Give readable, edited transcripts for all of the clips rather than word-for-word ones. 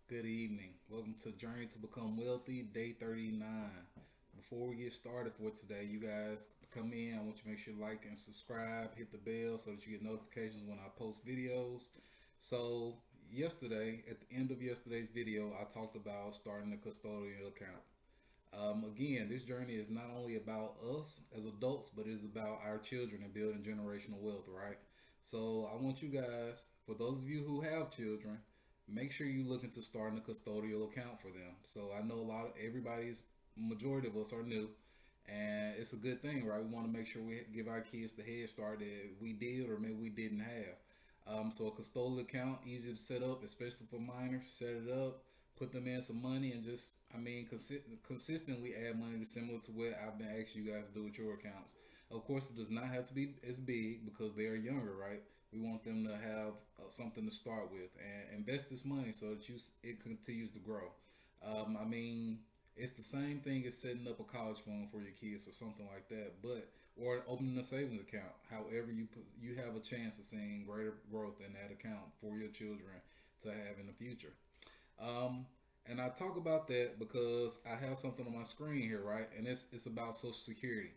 Good evening. Welcome to Journey to Become Wealthy, Day 39. Before we get started for today, you guys come in. I want you to make sure you like and subscribe, hit the bell so that you get notifications when I post videos. So, yesterday, at the end of yesterday's video, I talked about starting a custodial account. Again, this journey is not only about us as adults, but it is about our children and building generational wealth, right? So I want you guys, for those of you who have children, make sure you look into starting a custodial account for them. So I know everybody's majority of us are new, and it's a good thing, right? We want to make sure we give our kids the head start that we did or maybe we didn't have. So a custodial account, easy to set up, especially for minors. Set it up, put them in some money, and just, consistently add money similar to what I've been asking you guys to do with your accounts. Of course, it does not have to be as big because they are younger, right? We want them to have something to start with and invest this money so that it continues to grow. I mean, it's the same thing as setting up a college fund for your kids or something like that, but or opening a savings account. However, you have a chance of seeing greater growth in that account for your children to have in the future. Um, and I talk about that because I have something on my screen here, right? And it's about Social Security.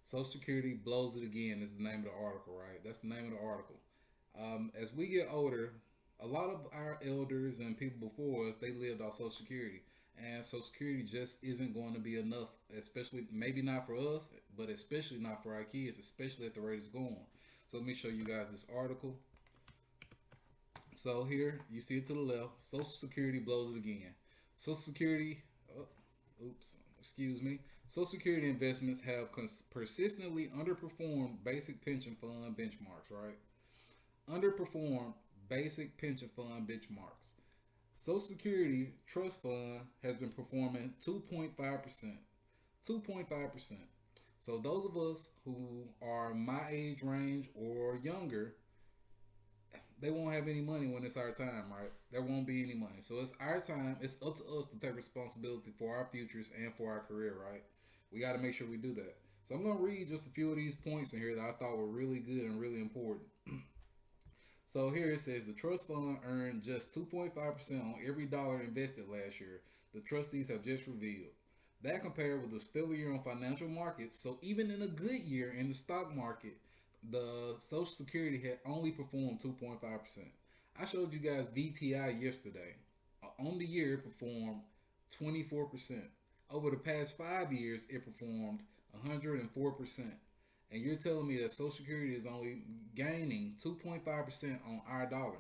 Social Security blows it again is the name of the article, right? That's the name of the article. As we get older, a lot of our elders and people before us, they lived off Social Security. And Social Security just isn't going to be enough, especially maybe not for us, but especially not for our kids, especially at the rate it's going. So let me show you guys this article. So here you see it to the left. Social Security blows it again. Social Security, oh, oops, excuse me. Social Security investments have persistently underperformed basic pension fund benchmarks. Right, underperformed basic pension fund benchmarks. Social Security Trust Fund has been performing 2.5%. 2.5%. So those of us who are my age range or younger, they won't have any money when it's our time, right? There won't be any money. So it's our time. It's up to us to take responsibility for our futures and for our career, right? We got to make sure we do that. So I'm going to read just a few of these points in here that I thought were really good and really important. So here it says the trust fund earned just 2.5% on every dollar invested last year, the trustees have just revealed. That compared with a stellar year on financial markets. So even in a good year in the stock market, the Social Security had only performed 2.5%. I showed you guys VTI yesterday. On the year, it performed 24%. Over the past 5 years, it performed 104%. And you're telling me that Social Security is only gaining 2.5% on our dollar.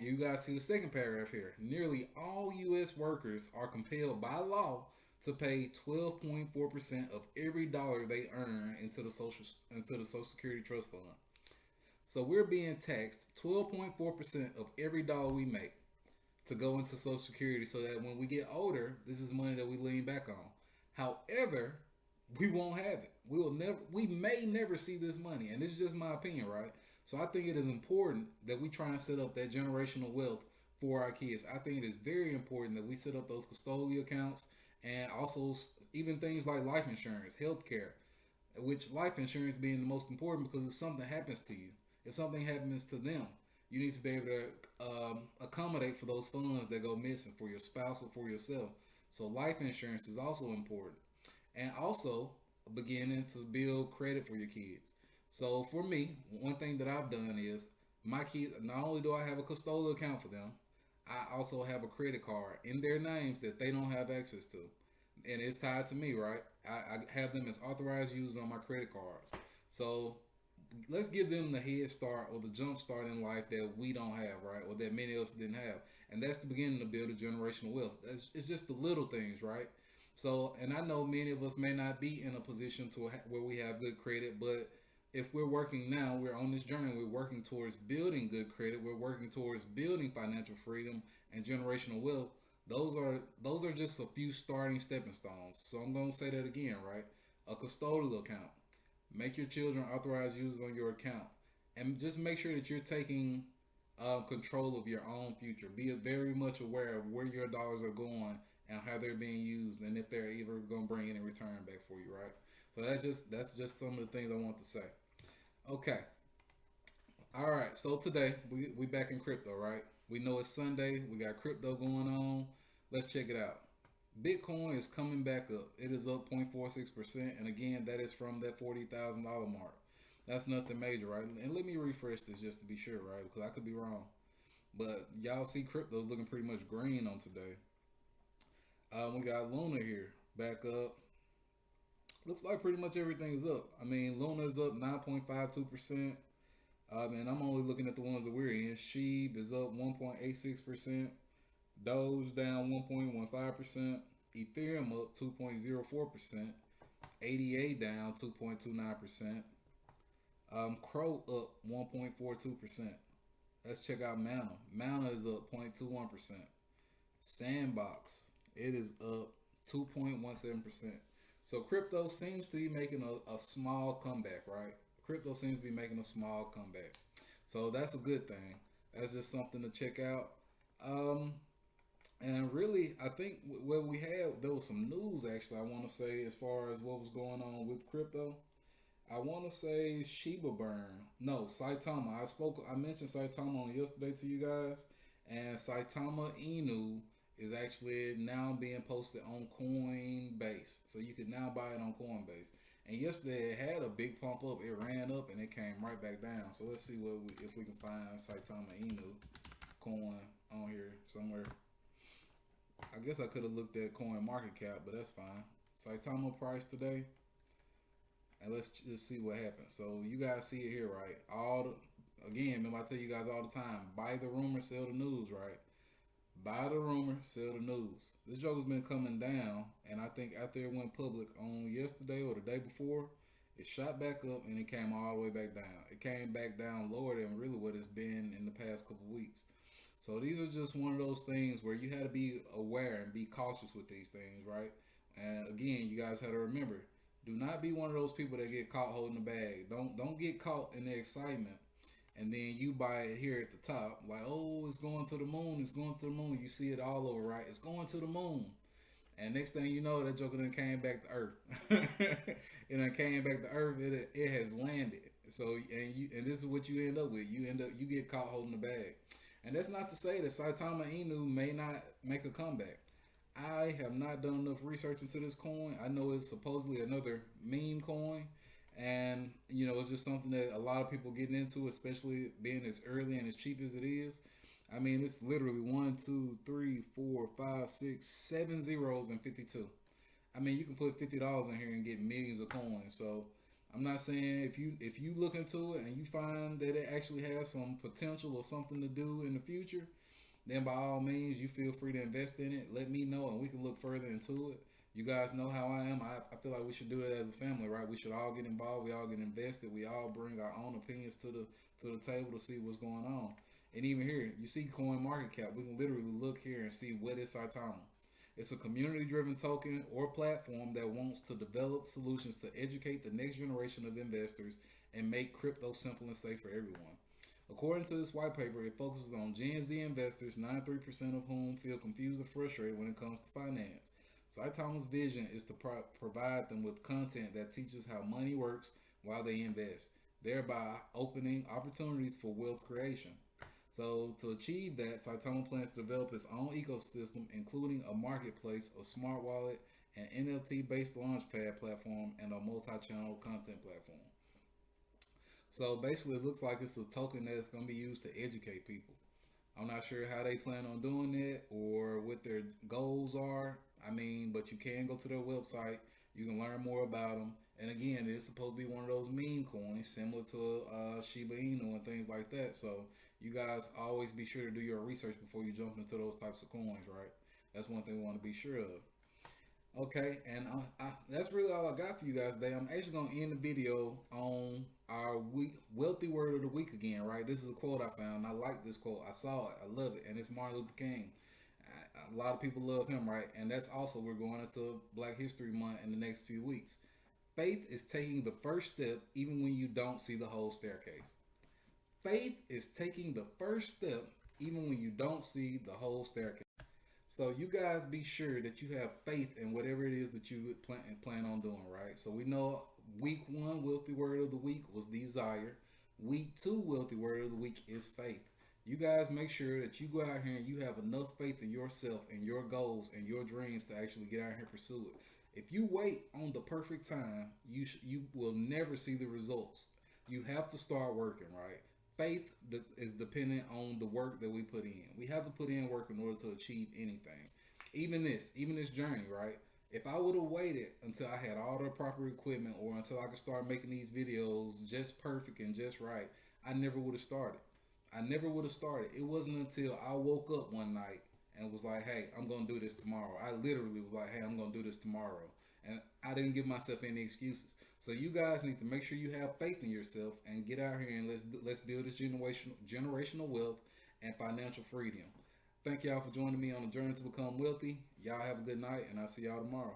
You guys see the second paragraph here. Nearly all U.S. workers are compelled by law to pay 12.4% of every dollar they earn into the Social Security Trust Fund. So we're being taxed 12.4% of every dollar we make to go into Social Security so that when we get older, this is money that we lean back on. However, we won't have it. We may never see this money, and this is just my opinion, right? So I think it is important that we try and set up that generational wealth for our kids. I think it is very important that we set up those custodial accounts and also even things like life insurance, healthcare, which life insurance being the most important because if something happens to you, if something happens to them, you need to be able to accommodate for those funds that go missing for your spouse or for yourself. So life insurance is also important, and also beginning to build credit for your kids. So for me, one thing that I've done is my kids. Not only do I have a custodial account for them, I also have a credit card in their names that they don't have access to, and it's tied to me, right? I have them as authorized users on my credit cards. So let's give them the head start or the jump start in life that we don't have, right? Or that many of us didn't have. And that's the beginning to build a generational wealth. It's just the little things, right? So, and I know many of us may not be in a position where we have good credit, but if we're working now, we're on this journey, we're working towards building good credit, we're working towards building financial freedom and generational wealth. Those are just a few starting stepping stones. So I'm going to say that again, right? A custodial account. Make your children authorized users on your account, and just make sure that you're taking control of your own future. Be very much aware of where your dollars are going and how they're being used, and if they're ever going to bring any return back for you, right? So that's just some of the things I want to say. Okay, all right. So today we back in crypto, right? We know it's Sunday. We got crypto going on. Let's check it out. Bitcoin is coming back up. It is up 0.46%. And again, that is from that $40,000 mark. That's nothing major, right? And let me refresh this just to be sure, right? Because I could be wrong. But y'all see crypto's looking pretty much green on today. We got Luna here back up. Looks like pretty much everything is up. I mean, Luna's up 9.52%. And I'm only looking at the ones that we're in. Sheeb is up 1.86%. Doge down 1.15%. Ethereum up 2.04%. ADA down 2.29%. Crow up 1.42%. Let's check out Mana. Mana is up 0.21%. Sandbox, it is up 2.17%. So crypto seems to be making a small comeback, right? Crypto seems to be making a small comeback. So that's a good thing. That's just something to check out. And really, I think what we had, there was some news actually, I want to say, as far as what was going on with crypto. I want to say Shiba Burn. No, Saitama. I mentioned Saitama on yesterday to you guys. And Saitama Inu is actually now being posted on Coinbase. So you can now buy it on Coinbase. And yesterday it had a big pump up. It ran up and it came right back down. So let's see if we can find Saitama Inu coin on here somewhere. I guess I could have looked at coin market cap, but that's fine. Saitama price today. And let's just see what happens. So you guys see it here, right? Again, remember I tell you guys all the time, buy the rumor, sell the news, right? Buy the rumor, sell the news. This joker's been coming down, and I think after it went public on yesterday or the day before, it shot back up and it came all the way back down. It came back down lower than really what it's been in the past couple weeks. So these are just one of those things where you had to be aware and be cautious with these things, right? And again, you guys have to remember, do not be one of those people that get caught holding the bag. Don't get caught in the excitement and then you buy it here at the top, like, oh, it's going to the moon, it's going to the moon. You see it all over, right? It's going to the moon. And next thing you know, that joker done came back to Earth. It done came back to Earth. It has landed. So and this is what you end up with. You get caught holding the bag. And that's not to say that Saitama Inu may not make a comeback. I have not done enough research into this coin. I know it's supposedly another meme coin. And, it's just something that a lot of people getting into, especially being as early and as cheap as it is. I mean, it's literally 1, 2, 3, 4, 5, 6, 7 zeros and 52. I mean, you can put $50 in here and get millions of coins. So I'm not saying if you look into it and you find that it actually has some potential or something to do in the future, then by all means, you feel free to invest in it. Let me know and we can look further into it. You guys know how I am. I feel like we should do it as a family, right? We should all get involved. We all get invested. We all bring our own opinions to the table to see what's going on. And even here, you see coin market cap. We can literally look here and see what is Saitama. It's a community-driven token or platform that wants to develop solutions to educate the next generation of investors and make crypto simple and safe for everyone. According to this white paper, it focuses on Gen Z investors, 93% of whom feel confused or frustrated when it comes to finance. Saitama's vision is to provide them with content that teaches how money works while they invest, thereby opening opportunities for wealth creation. So to achieve that, Saitama plans to develop its own ecosystem, including a marketplace, a smart wallet, an NFT-based launchpad platform, and a multi-channel content platform. So basically, it looks like it's a token that's going to be used to educate people. I'm not sure how they plan on doing it or what their goals are. I mean, but you can go to their website. You can learn more about them. And again, it's supposed to be one of those meme coins, similar to Shiba Inu and things like that. So you guys always be sure to do your research before you jump into those types of coins, right? That's one thing we want to be sure of. Okay, and that's really all I got for you guys today. I'm actually going to end the video on our wealthy word of the week again, right? This is a quote I found. I like this quote. I saw it. I love it. And it's Martin Luther King. A lot of people love him, right? And that's also, we're going into Black History Month in the next few weeks. Faith is taking the first step even when you don't see the whole staircase. Faith is taking the first step even when you don't see the whole staircase. So you guys be sure that you have faith in whatever it is that you plan on doing, right? So we know week 1 wealthy word of the week was desire. Week 2 wealthy word of the week is faith. You guys make sure that you go out here and you have enough faith in yourself and your goals and your dreams to actually get out here and pursue it. If you wait on the perfect time, you will never see the results. You have to start working, right? Faith is dependent on the work that we put in. We have to put in work in order to achieve anything. Even this journey, right? If I would have waited until I had all the proper equipment or until I could start making these videos just perfect and just right, I never would have started. I never would have started. It wasn't until I woke up one night and was like, hey, I'm going to do this tomorrow. I literally was like, hey, I'm going to do this tomorrow. And I didn't give myself any excuses. So you guys need to make sure you have faith in yourself and get out here and let's build this generational wealth and financial freedom. Thank y'all for joining me on the journey to become wealthy. Y'all have a good night, and I'll see y'all tomorrow.